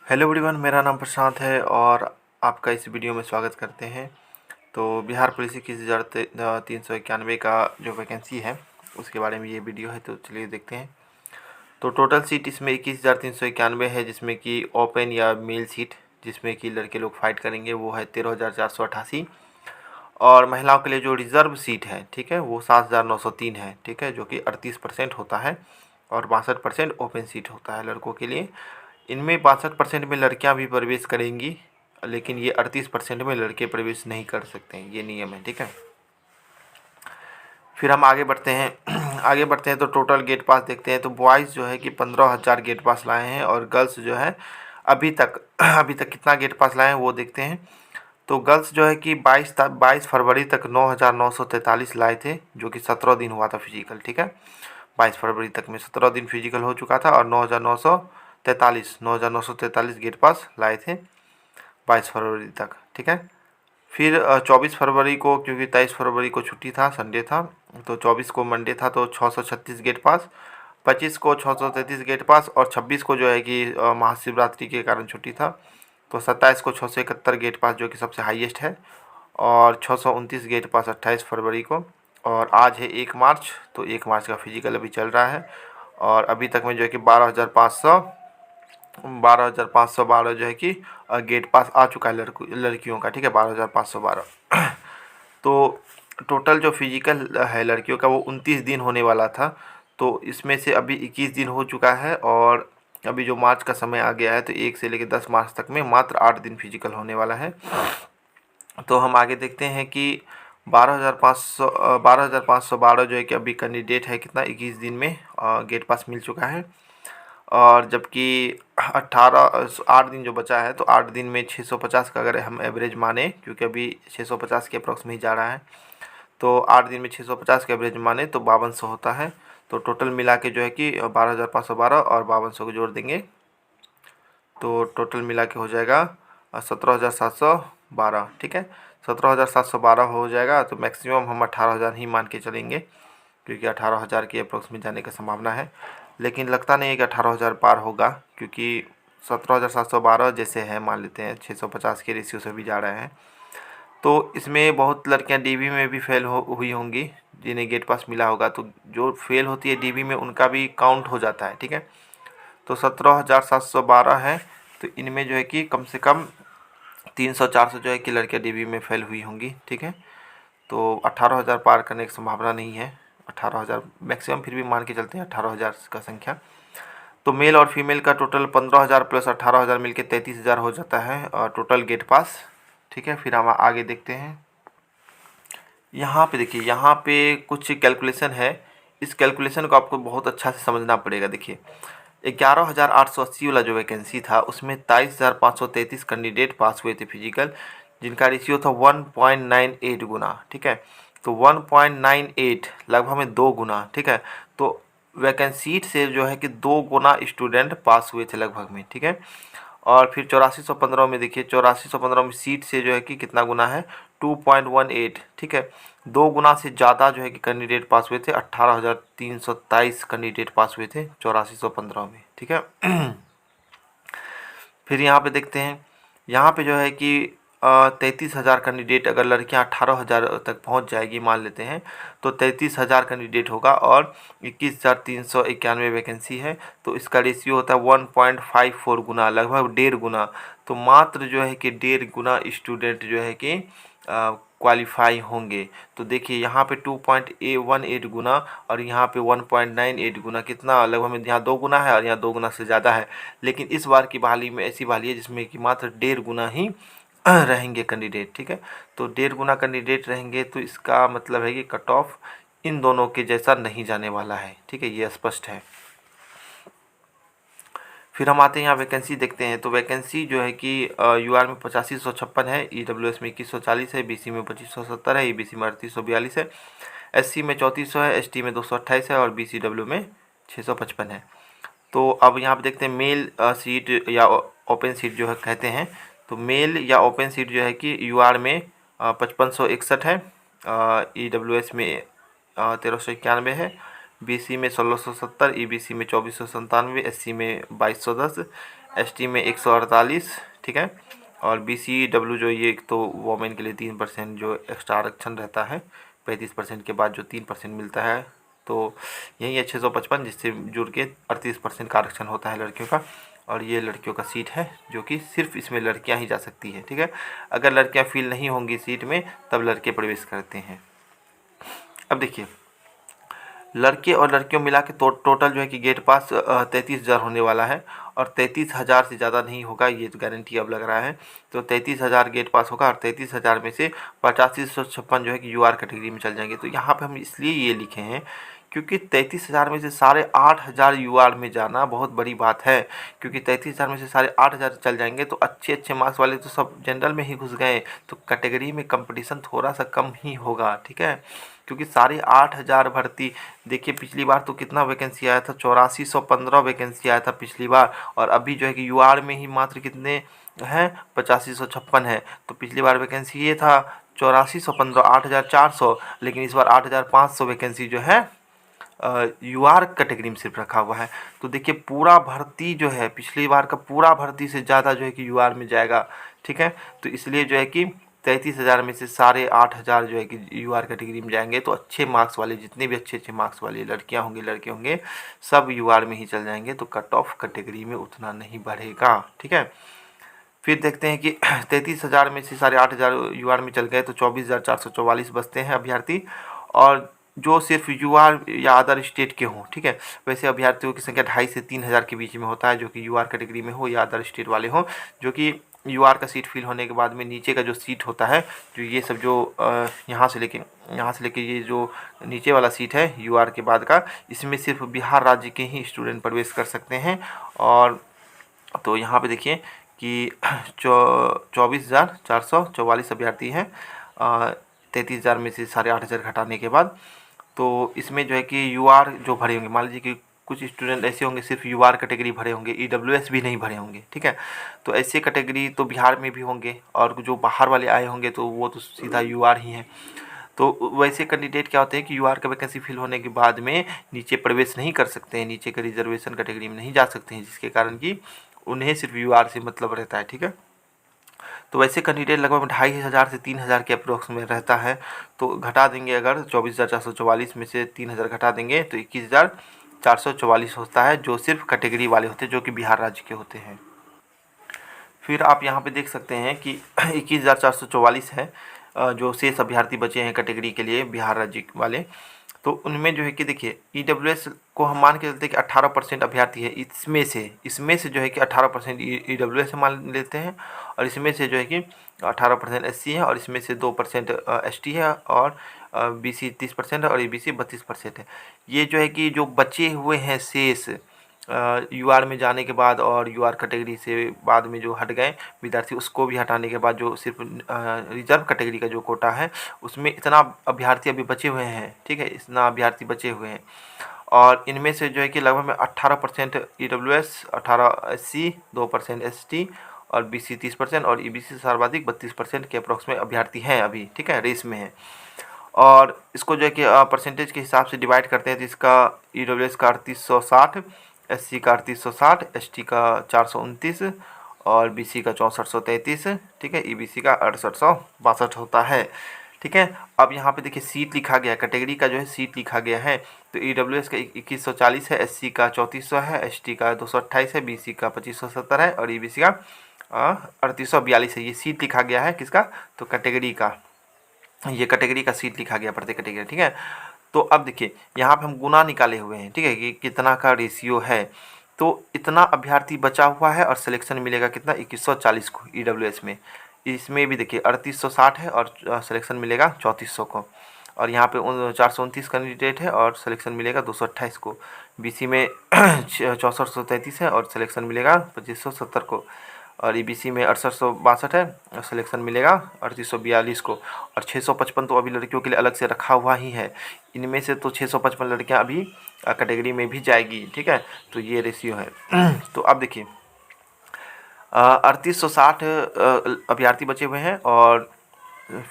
Hello everyone, मेरा नाम प्रशांत है और आपका इस वीडियो में स्वागत करते हैं। तो बिहार पुलिस की 21,391 का जो वैकेंसी है उसके बारे में ये वीडियो है, तो चलिए देखते हैं। तो टोटल सीट इसमें 21,391 है, जिसमें कि ओपन या मेल सीट जिसमें कि लड़के लोग फाइट करेंगे वो है 13,488। और महिलाओं के लिए जो रिज़र्व सीट है, ठीक है, वो 7,903 है, ठीक है, जो कि 38% होता है और 62% ओपन सीट होता है लड़कों के लिए। इनमें 62% में लड़कियां भी प्रवेश करेंगी, लेकिन ये 38% में लड़के प्रवेश नहीं कर सकते हैं, ये नियम है, ठीक है। फिर हम आगे बढ़ते हैं आगे बढ़ते हैं तो टोटल गेट पास देखते हैं। तो बॉयज़ जो है कि 15,000 गेट पास लाए हैं और गर्ल्स जो है अभी तक अभी तक कितना गेट पास लाए हैं वो देखते हैं। तो गर्ल्स जो है कि 22 फरवरी तक 9,943 लाए थे, जो कि 17 दिन हुआ था फिजिकल, ठीक है। 22 फरवरी तक में 17 दिन फिजिकल हो चुका था और 9,943 गेट पास लाए थे 22 फरवरी तक, ठीक है। फिर 24 फरवरी को, क्योंकि 23 फरवरी को छुट्टी था, संडे था, तो 24 को मंडे था, तो 636 गेट पास। 25 को 633 गेट पास और 26 को जो है कि महाशिवरात्रि के कारण छुट्टी था, तो 27 को 671 गेट पास, जो कि सबसे हाईएस्ट है। और 629 गेट पास 28 फरवरी को। और आज है 1 मार्च, तो 1 मार्च का फिजिकल अभी चल रहा है और अभी तक में जो है कि 12,512 जो है कि गेट पास आ चुका है लड़कियों का, ठीक है, 12,512। तो टोटल जो फिजिकल है लड़कियों का वो 29 दिन होने वाला था, तो इसमें से अभी 21 दिन हो चुका है और अभी जो मार्च का समय आ गया है, तो 1 से लेकर 10 मार्च तक में मात्र 8 दिन फिजिकल होने वाला है। तो हम आगे देखते हैं कि 12,512 जो है कि अभी कैंडिडेट है कितना 21 दिन में गेट पास मिल चुका है। और जबकि 8 दिन जो बचा है, तो 8 दिन में 650 का अगर हम एवरेज माने, क्योंकि अभी 650 के अप्रॉक्स में ही जा रहा है, तो 8 दिन में 650 का एवरेज माने तो 5200 होता है। तो टोटल मिला के जो है कि 12,512 और 5200 को जोड़ देंगे तो टोटल मिला के हो जाएगा 17,712, ठीक है। 17,712 हो जाएगा, तो मैक्सिमम हम 18,000 ही मान के चलेंगे, क्योंकि 18,000 के अप्रोक्स में जाने का संभावना है। लेकिन लगता नहीं है कि 18,000 पार होगा, क्योंकि 17,712 जैसे है, मान लेते हैं 650 के रेशियो से भी जा रहे हैं। तो इसमें बहुत लड़कियां डीबी में भी फेल हुई होंगी, जिन्हें गेट पास मिला होगा, तो जो फेल होती है डीबी में उनका भी काउंट हो जाता है, ठीक है। तो 17,712 है, तो इनमें जो है कि कम से कम 300-400 जो है कि लड़कियां डीबी में फेल हुई होंगी, ठीक है। तो 18,000 पार करने की संभावना नहीं है। 18,000 मैक्सिमम फिर भी मान के चलते हैं, 18,000 का संख्या। तो मेल और फीमेल का टोटल 15,000 प्लस 18,000 मिलके 33,000 हो जाता है और टोटल गेट पास, ठीक है। फिर हम आगे देखते हैं। यहाँ पे देखिए, यहाँ पे कुछ कैलकुलेशन है। इस कैलकुलेशन को आपको बहुत अच्छा से समझना पड़ेगा। देखिए, 11,880 वाला जो वैकेंसी था उसमें 23,533 कैंडिडेट पास हुए थे फिजिकल, जिनका रेशियो था 1.98 गुना, ठीक है। तो 1.98 लगभग में 2 गुना, ठीक है। तो वैकेंसी से जो है कि 2 गुना स्टूडेंट पास हुए थे लगभग में, ठीक है। और फिर 8415 में देखिए, 8415 में सीट से जो है कि कितना गुना है, 2.18, ठीक है। 2 गुना से ज़्यादा जो है कि कैंडिडेट पास हुए थे, 18,323 कैंडिडेट पास हुए थे 8415 में, ठीक है। फिर यहाँ पे देखते हैं, यहाँ पे जो है कि 33,000 कैंडिडेट, अगर लड़कियाँ 18,000 तक पहुँच जाएगी मान लेते हैं, तो 33,000 कैंडिडेट होगा और 21,391 वैकेंसी है, तो इसका रेशियो होता है 1.54 गुना, लगभग 1.5 गुना। तो मात्र जो है कि 1.5 गुना स्टूडेंट जो है कि क्वालिफाई होंगे। तो देखिए, यहाँ पे 2.18 गुना और यहाँ पे 1.98 गुना, कितना लगभग में यहाँ 2 गुना है और यहाँ 2 गुना से ज़्यादा है। लेकिन इस बार की बहाली में ऐसी बहाली है जिसमें कि मात्र 1.5 गुना ही रहेंगे कैंडिडेट, ठीक है। तो 1.5 गुना कैंडिडेट रहेंगे, तो इसका मतलब है कि कट ऑफ इन दोनों के जैसा नहीं जाने वाला है, ठीक है, ये स्पष्ट है। फिर हम आते हैं यहाँ वैकेंसी देखते हैं। तो वैकेंसी जो है कि यूआर में 8556 है, ईडब्ल्यूएस में 2140 है, बीसी में 2570 है, ईबीसी में 3842 है, एससी में 3400 है, एसटी में 228 है और बीसीडब्ल्यू में 655 है। तो अब यहाँ पे देखते हैं मेल सीट या ओपन सीट जो है कहते हैं। तो मेल या ओपन सीट जो है कि यूआर में 5561 है, ईडब्ल्यूएस में 1391 है, बीसी में 1670, ईबीसी में 2497, एससी में 2210, एसटी में 148, ठीक है। और बीसी डब्ल्यू जो ये तो वोमेन के लिए 3% जो एक्स्ट्रा आरक्षण रहता है, 35% के बाद जो 3% मिलता है, तो यही है 655, जिससे जुड़ के 38% का आरक्षण होता है लड़कियों का। और ये लड़कियों का सीट है जो कि सिर्फ इसमें लड़कियां ही जा सकती हैं, ठीक है। अगर लड़कियां फिल नहीं होंगी सीट में तब लड़के प्रवेश करते हैं। अब देखिए, लड़के और लड़कियों मिला के टोटल जो है कि गेट पास 33,000 होने वाला है, और 33,000 से ज़्यादा नहीं होगा, ये तो गारंटी अब लग रहा है। तो 33,000 गेट पास होगा, और 33,000 में से 8556 जो है कि यूआर कैटेगरी में चल जाएंगे। तो यहाँ पे हम इसलिए ये लिखे हैं क्योंकि 33,000 में से 8,500 यूआर में जाना बहुत बड़ी बात है, क्योंकि 33,000 में से 8,500 चल जाएंगे तो अच्छे अच्छे मार्क्स वाले तो सब जनरल में ही घुस गए, तो कैटेगरी में कंपटीशन थोड़ा सा कम ही होगा, ठीक है। क्योंकि 8,500 भर्ती, देखिए पिछली बार तो कितना वैकेंसी आया था, 8415 वैकेंसी आया था पिछली बार, और अभी जो है कि यूआर में ही मात्र कितने हैं, 8556 है। तो पिछली बार वैकेंसी ये था 8415, 8,400, लेकिन इस बार 8,500 वैकेंसी जो है यूआर कैटेगरी में सिर्फ रखा हुआ है। तो देखिए पूरा भर्ती जो है पिछली बार का पूरा भर्ती से ज़्यादा जो है कि यूआर में जाएगा, ठीक है। तो इसलिए जो है कि 33,000 में से 8,500 जो है कि यूआर कैटेगरी में जाएंगे, तो अच्छे मार्क्स वाले जितने भी अच्छे अच्छे मार्क्स वाले लड़कियां होंगी लड़के होंगे सब यूआर में ही चल जाएंगे, तो कट ऑफ कैटेगरी में उतना नहीं बढ़ेगा, ठीक है। फिर देखते हैं कि 33,000 में से 8,500 यूआर में चल गए तो 24,444 बचते हैं अभ्यर्थी, और जो सिर्फ यूआर या अदर स्टेट के हों, ठीक है। वैसे अभ्यर्थियों की संख्या 2,500 से 3,000 के बीच में होता है, जो कि यूआर कैटेगरी में हो या अदर स्टेट वाले हों, जो कि यूआर का सीट फिल होने के बाद में नीचे का जो सीट होता है, जो ये सब जो यहाँ से लेके ये जो नीचे वाला सीट है यूआर के बाद का, इसमें सिर्फ बिहार राज्य के ही स्टूडेंट प्रवेश कर सकते हैं। और तो यहाँ पे देखिए कि 24,444 अभ्यर्थी हैं 33,000 में से 8,500 घटाने के बाद। तो इसमें जो है कि यूआर जो भरे होंगे, मान लीजिए कि कुछ स्टूडेंट ऐसे होंगे सिर्फ यूआर कैटेगरी भरे होंगे, ईडब्ल्यूएस भी नहीं भरे होंगे, ठीक है। तो ऐसे कैटेगरी तो बिहार में भी होंगे, और जो बाहर वाले आए होंगे तो वो तो सीधा यूआर ही हैं। तो वैसे कैंडिडेट क्या होते हैं कि यूआर का वैकेंसी फिल होने के बाद में नीचे प्रवेश नहीं कर सकते हैं, नीचे के रिजर्वेशन कैटेगरी में नहीं जा सकते हैं, जिसके कारण कि उन्हें सिर्फ यूआर से मतलब रहता है, ठीक है। तो वैसे कैंडिडेट लगभग 2,500 से 3,000 के अप्रोक्स में रहता है। तो घटा देंगे, अगर 24,444 में से 3,000 घटा देंगे तो 21,444 होता है, जो सिर्फ कैटेगरी वाले होते हैं, जो कि बिहार राज्य के होते हैं। फिर आप यहाँ पे देख सकते हैं कि 21,444 है जो शेष अभ्यर्थी बचे हैं कैटेगरी के लिए बिहार राज्य वाले। तो उनमें जो है कि देखिए ईडब्ल्यूएस को हम मान के चलते हैं कि 18% अभ्यर्थी है, इसमें से जो है कि 18% ईडब्ल्यूएस मान लेते हैं, और इसमें से जो है कि 18% एससी है, और इसमें से 2% एसटी है, और बीसी 30% है, और ईबीसी 32% है। ये जो है कि जो बचे हुए हैं शेष यूआर में जाने के बाद और यूआर कैटेगरी से बाद में जो हट गए विद्यार्थी, उसको भी हटाने के बाद जो सिर्फ रिजर्व कैटेगरी का जो कोटा है उसमें इतना अभ्यर्थी अभी बचे हुए हैं, ठीक है, इतना अभ्यर्थी बचे हुए हैं। और इनमें से जो है कि लगभग में 18% ईडब्ल्यूएस, 18 एससी, 2% एसटी, और बीसी 30%, और ईबीसी सर्वाधिक 32% के अप्रॉक्स में अभ्यर्थी हैं अभी, ठीक है, रेस में है। और इसको जो है कि परसेंटेज के हिसाब से डिवाइड करते हैं, तो इसका ईडब्ल्यूएस का 3860, एससी का 3860, एसटी का 429, और बीसी का 6433, ठीक है, ईबीसी का 6862 होता है, ठीक है। अब यहाँ पे देखिए सीट लिखा गया, कैटेगरी का जो है सीट लिखा गया है। तो ईडब्ल्यूएस का 2140 है, एससी का 3400 है, एसटी का 228 है, बीसी का 2570 है, और ईबीसी का 3842 है। ये सीट लिखा गया है किसका, तो कैटेगरी का, ये कैटेगरी का सीट लिखा गया प्रत्येक कैटेगरी, ठीक है। तो अब देखिए यहाँ पे हम गुना निकाले हुए हैं, ठीक है, कि कितना का रेशियो है। तो इतना अभ्यर्थी बचा हुआ है, और सिलेक्शन मिलेगा कितना, 2140 को ईडब्ल्यूएस में। इसमें भी देखिए 3860 है, और सिलेक्शन मिलेगा 3400 को। और यहाँ पे 429 कैंडिडेट है, और सिलेक्शन मिलेगा 228 को। बीसी में 6433 है, और सिलेक्शन मिलेगा 2570 को। और ईबीसी में 6862 है, और सिलेक्शन मिलेगा 3842 को। और 655 तो अभी लड़कियों के लिए अलग से रखा हुआ ही है। इनमें से तो 655 लड़कियां अभी कैटेगरी में भी जाएगी, ठीक है। तो ये रेशियो है। तो अब देखिए 3860 अभ्यर्थी बचे हुए हैं, और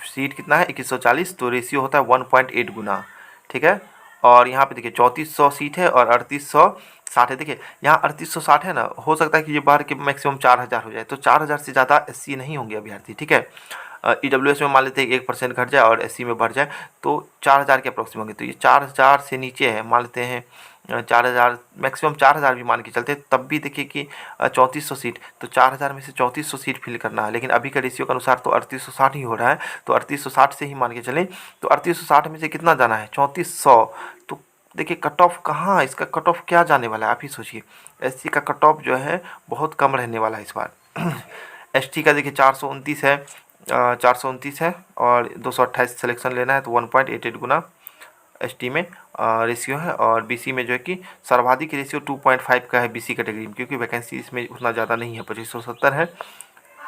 सीट कितना है 2140, तो रेशियो होता है 1.8 गुना, ठीक है। और यहाँ पे देखिए 3400 सीट है और 3860 है। देखिए यहाँ 3860 है ना, हो सकता है कि ये बाहर के मैक्सिमम 4000 हो जाए, तो 4000 से ज़्यादा एससी नहीं होंगे अभ्यर्थी, ठीक है। ईडब्ल्यूएस में मान लेते हैं 1% घट जाए और एससी में बढ़ जाए तो 4000 के अप्रोक्सीम होंगे। तो ये 4000 से नीचे है, मान लेते हैं 4000, मैक्सिमम 4000 भी मान के चलते, तब भी देखिए कि 3400 सीट, तो 4000 में से 3400 सीट फिल करना है। लेकिन अभी का रेशियो के अनुसार तो 3860 ही हो रहा है, तो 3860 से ही मान के चलें। तो 3860 में से कितना जाना है, 3400। तो देखिए कट ऑफ कहाँ, इसका कट ऑफ क्या जाने वाला है, आप ही सोचिए। एससी का कट ऑफ जो है बहुत कम रहने वाला है इस बार। एसटी का देखिए 429 है, 429 है और 228 सिलेक्शन लेना है, तो 1.88 गुना एसटी में रेशियो है। और बीसी में जो है कि सर्वाधिक रेशियो 2.5 का है बीसी कैटेगरी में, क्योंकि वैकेंसी इसमें उतना ज़्यादा नहीं है, 2570 है।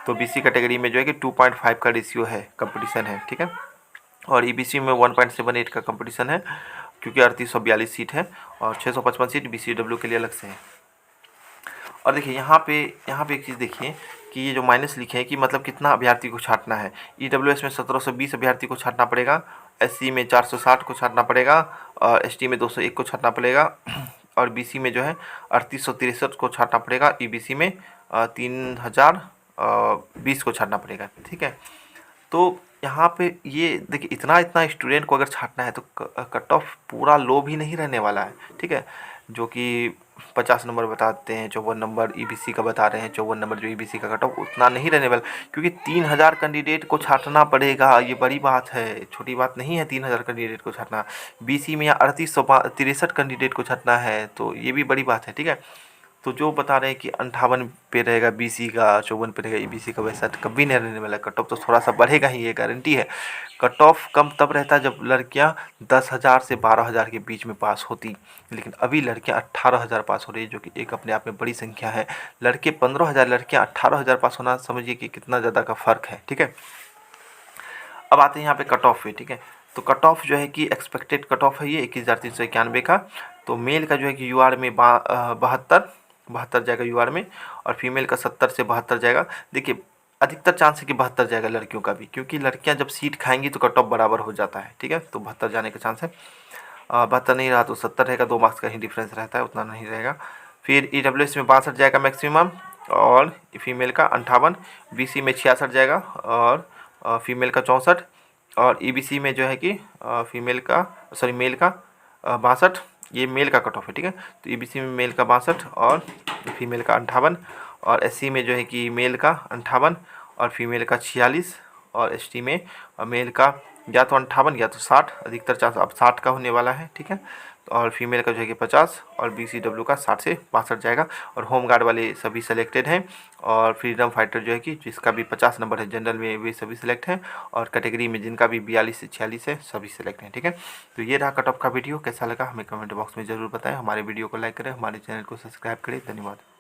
तो बीसी कैटेगरी में जो है कि 2.5 का रेशियो है, कंपटीशन है, ठीक है। और ईबीसी में 1.78 का कंपटीशन है, क्योंकि 3842 सीट है और 655 सीट बीसीडब्ल्यू के लिए अलग से है। और देखिए यहाँ पे एक चीज़ देखिए कि ये जो माइनस लिखे हैं कि मतलब कितना अभ्यर्थी को छांटना है। ईडब्ल्यूएस में 1720 अभ्यर्थी को छांटना पड़ेगा, एससी में 460 को छांटना पड़ेगा और एसटी में 201 को छांटना पड़ेगा और बीसी में जो है 3863 को छांटना पड़ेगा, ईबीसी में 3020 को छांटना पड़ेगा, ठीक है। तो यहाँ पे ये देखिए इतना स्टूडेंट को अगर छांटना है तो कट ऑफ पूरा लो भी नहीं रहने वाला है, ठीक है। जो कि 50 नंबर बताते हैं, 54 नंबर ईबीसी का बता रहे हैं, 54 नंबर जो ईबीसी का कट ऑफ उतना नहीं रहने वाला, क्योंकि 3000 कैंडिडेट को छांटना पड़ेगा। ये बड़ी बात है, छोटी बात नहीं है 3000 कैंडिडेट को छांटना। बीसी में या 3863 कैंडिडेट को छांटना है, तो ये भी बड़ी बात है, ठीक है। तो जो बता रहे हैं कि 58 पे रहेगा बीसी का, 54 पे रहेगा ईबीसी का, वैसा कभी नहीं रहने वाला। कट ऑफ तो थोड़ा सा बढ़ेगा ही, ये गारंटी है। कट ऑफ कम तब रहता है जब लड़कियां 10,000 से 12,000 के बीच में पास होती, लेकिन अभी लड़कियां 18,000 पास हो रही है, जो कि एक अपने आप में बड़ी संख्या है। लड़के 15,000, लड़कियां 18,000 पास होना, समझिए कि कितना ज़्यादा का फ़र्क है, ठीक है। अब आते हैं यहाँ पे कट ऑफ पे, ठीक है। तो कट ऑफ जो है कि एक्सपेक्टेड कट ऑफ है ये 21,391 का। तो मेल का जो है कि यूआर में 72 जाएगा यूआर में, और फीमेल का 70 से 72 जाएगा। देखिए अधिकतर चांस है कि 72 जाएगा लड़कियों का भी, क्योंकि लड़कियां जब सीट खाएंगी तो कट ऑफ बराबर हो जाता है, ठीक है। तो 72 जाने का चांस है। 72 नहीं रहा तो 70 रहेगा, 2 मार्क्स का ही डिफरेंस रहता है, उतना नहीं रहेगा। फिर ईडब्ल्यूएस में 62 जाएगा मैक्सिमम, और फीमेल का 58, बीसी में 66 जाएगा और फीमेल का 64, और ईबीसी में जो है कि फीमेल का मेल का 62, ये मेल का कट ऑफ है, ठीक है। तो ईबीसी में मेल का 62 और फीमेल का 58, और एससी में जो है कि मेल का 58 और फीमेल का 46, और एसटी में मेल का या तो 58 या तो 60, अधिकतर चांस अब 60 का होने वाला है, ठीक है। और फीमेल का जो है कि 50, और बीसीडब्ल्यू का 60 से 62 जाएगा। और होम गार्ड वाले सभी सेलेक्टेड हैं, और फ्रीडम फाइटर जो है कि जिसका भी 50 नंबर है जनरल में, वे सभी सिलेक्ट हैं, और कैटेगरी में जिनका भी 42 से 46 है सभी सिलेक्ट हैं, ठीक है। तो ये रहा कट ऑफ का वीडियो। कैसा लगा हमें कमेंट बॉक्स में ज़रूर बताएं। हमारे वीडियो को लाइक करें, हमारे चैनल को सब्सक्राइब करें। धन्यवाद।